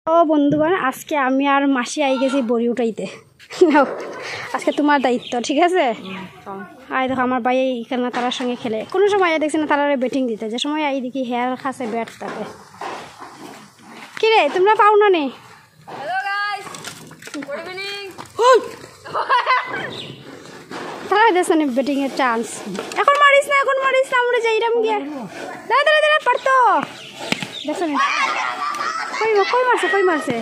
ও বন্ধুগণ, আজকে আমি আর মাসি আই গেছি বড়ি উঠাইতে। আজকে তোমার দায়িত্ব, ঠিক আছে? আই দেখো আমার ভাই এখানে তারার সঙ্গে খেলে। কোনো সময় দেখছি না তারারে ব্যাটিং দিতে, যে সময় আই দেখি হেয়ার খাসে ব্যাট থাকে। কি রে তোমরা পাও না নে? তারা দেখছো নি ব্যাটিং এর চান্স। এখন মারিস না, এখন মারিস না, আমরা যাইরাম গিয়া। দাঁড়া দাঁড়া দাঁড়া, পারতো দেখছো নি? কই মারছে, কই মারছে?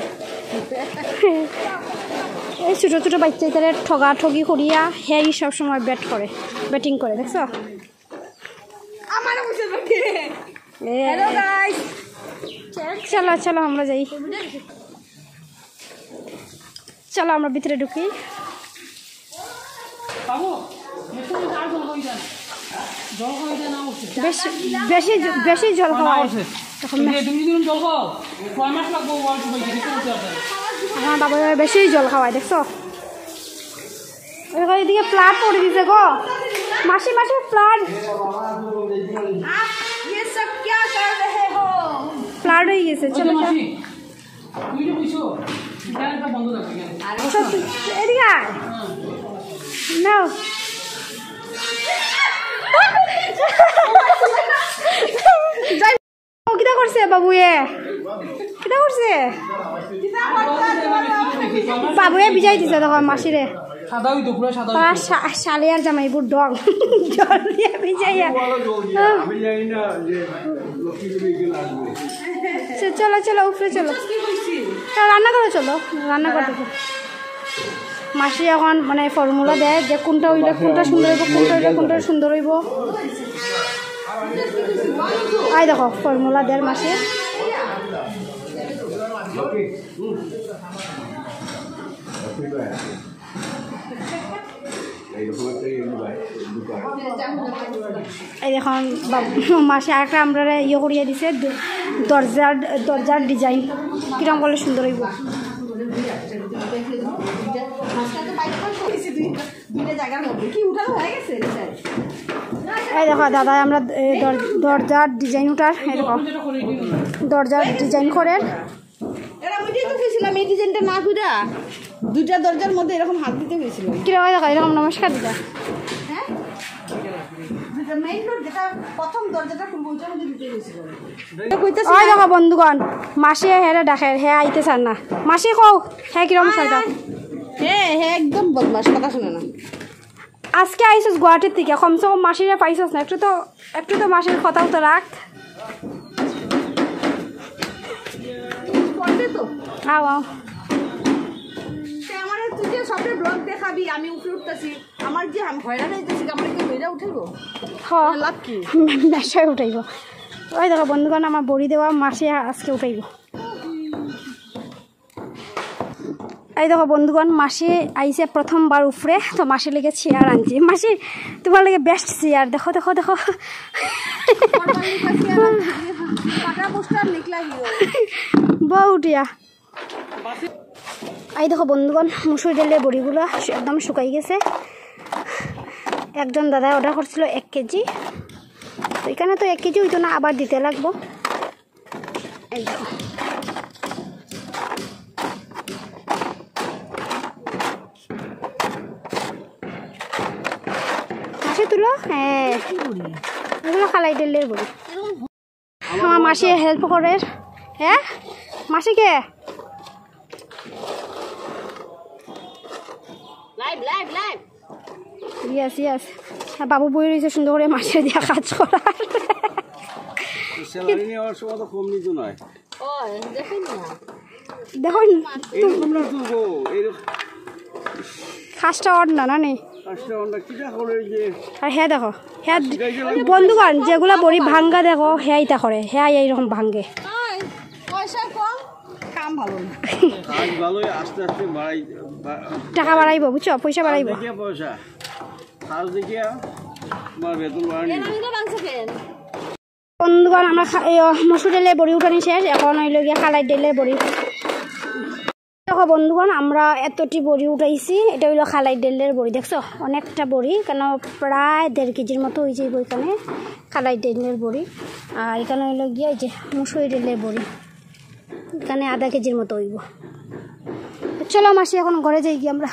এই ছোটো ছোটো বাচ্চাদের ঠগা ঠগি করিয়া হেয়ারই সবসময় ব্যাটিং করে, দেখছো? চলো চলো আমরা যাই, চলো আমরা ভিতরে ঢুকি। বেশি জল খাওয়া আমার বাবা বেশি জল খাওয়ায়, দেখছো? এদিকে ফ্লাড পড়ে দিছে গো, মাসি মাসি ফ্লাড হয়ে গেছে। চলো এদিকে নাও। কিটা করছে বাবুয়ে, কিটা করছে? বাবুয়ে বিজাই দিছে দেখো মাসিরে। শালিয়ার জামাইবুর ডং জল দিয়ে ভিজাইয়া। চলো চলো উপরে চলো, রান্না করে চলো, রান্না করতে। মাসি এখন মানে ফর্মুলা দেয় যে কোনটা হইলে কোনটা সুন্দর হইব, কোনটা হইলে কোনটা সুন্দর হইব। আই দেখো ফর্মুলা দেয় মাসি। এই দেখুন মাসে একটা আমরা ইয়ে করিয়ে দিছে দরজার ডিজাইন, কিরকম করলে সুন্দর হইব। এই দেখো দাদা আমরা দরজার ডিজাইন উঠার, এরকম দরজার ডিজাইন করে এই ডিজাইনটা না করে দুইটা দরজার মধ্যে এরকম হাত দিতে হয়েছিল। কিরকম দেখো এরকম নমস্কার দিদা। হ্যাঁ মেইন রোড যেটা প্রথম দরজাটা খুলবো ওইটার মধ্যে দিতে হয়েছিল। ওই দেখো বন্ধুগণ, মাসি হেরে ডাকে, হে আইতে চান না। মাসি কও হ্যাঁ কিরকম ছয়টা? হ্যাঁ হ্যাঁ একদম বদমাস, কথা শুনে না। আজকে আইসস গুয়াহাটির থেকে, কমসে কম মাসিরে পাইছস না, একটু তো মাসির কথাও তো রাখ। আও আও আমার তুই যে সবটা ব্লগ দেখাবি, আমি উঠে উঠতেছি, আমার যে হয়রান হইতেছি, আমার কি হইরা উঠেব? হ্যাঁ লাভ কি, নেশায় উঠাইব। ওই দেখো বন্ধুগণ আমার বড়ি দেওয়া মাসি আজকে উঠাইব। এই দেখো বন্ধুগণ মাসি আইসে প্রথমবার উপরে, তো মাসি লেগে চেয়ার আনছি। মাসি তোমার লেগে বেস্ট চেয়ার, দেখো দেখো দেখো বউটিয়া। এই দেখো বন্ধুগণ মুসুর ডালের বড়িগুলো একদম শুকাই গেছে। একজন দাদা অর্ডার করছিল 1 কেজি, তো এখানে তো 1 কেজি হইতো না, আবার দিতে লাগবো। এই দেখো মাসি তুলো, হ্যাঁ এগুলো খালাই ডালের বড়ি। আমার মাসি হেল্প করে। হ্যাঁ মাসিকে ইয়েস ইয়েস, বাবু বই রয়েছে সুন্দর করে মাসির দিয়া কাজ করার। দেখুন খাসটা অড না নেই। আর হ্যাঁ দেখো হ্যাঁ বন্ধুগণ যেগুলা বড়ি ভাঙ্গা দেখো হ্যাঁ ইটা করে, হ্যাঁ এইরকম ভাঙ্গে। টাকা বাড়াইব বুঝছো, পয়সা বাড়াইব। বন্ধুগণ আমরা মসুর ডালের বড়ি উঠানি শেষ, এখন হইল গিয়ে খালাই ডালের বড়ি। দেখো বন্ধুগণ আমরা এতটি বড়ি উঠাইছি, এটা হইলো খালাই ডালের বড়ি, দেখছো অনেকটা বড়ি, কেন প্রায় 1.5 কেজির মতো হয়ে যাইব এখানে খালাই ডালের বড়ি। আর এখানে হইলো গিয়ে যে মুসুর ডালের বড়ি। এখানে আধা কেজির মতো হইব। চলো মাসি এখন ঘরে যাই কি আমরা।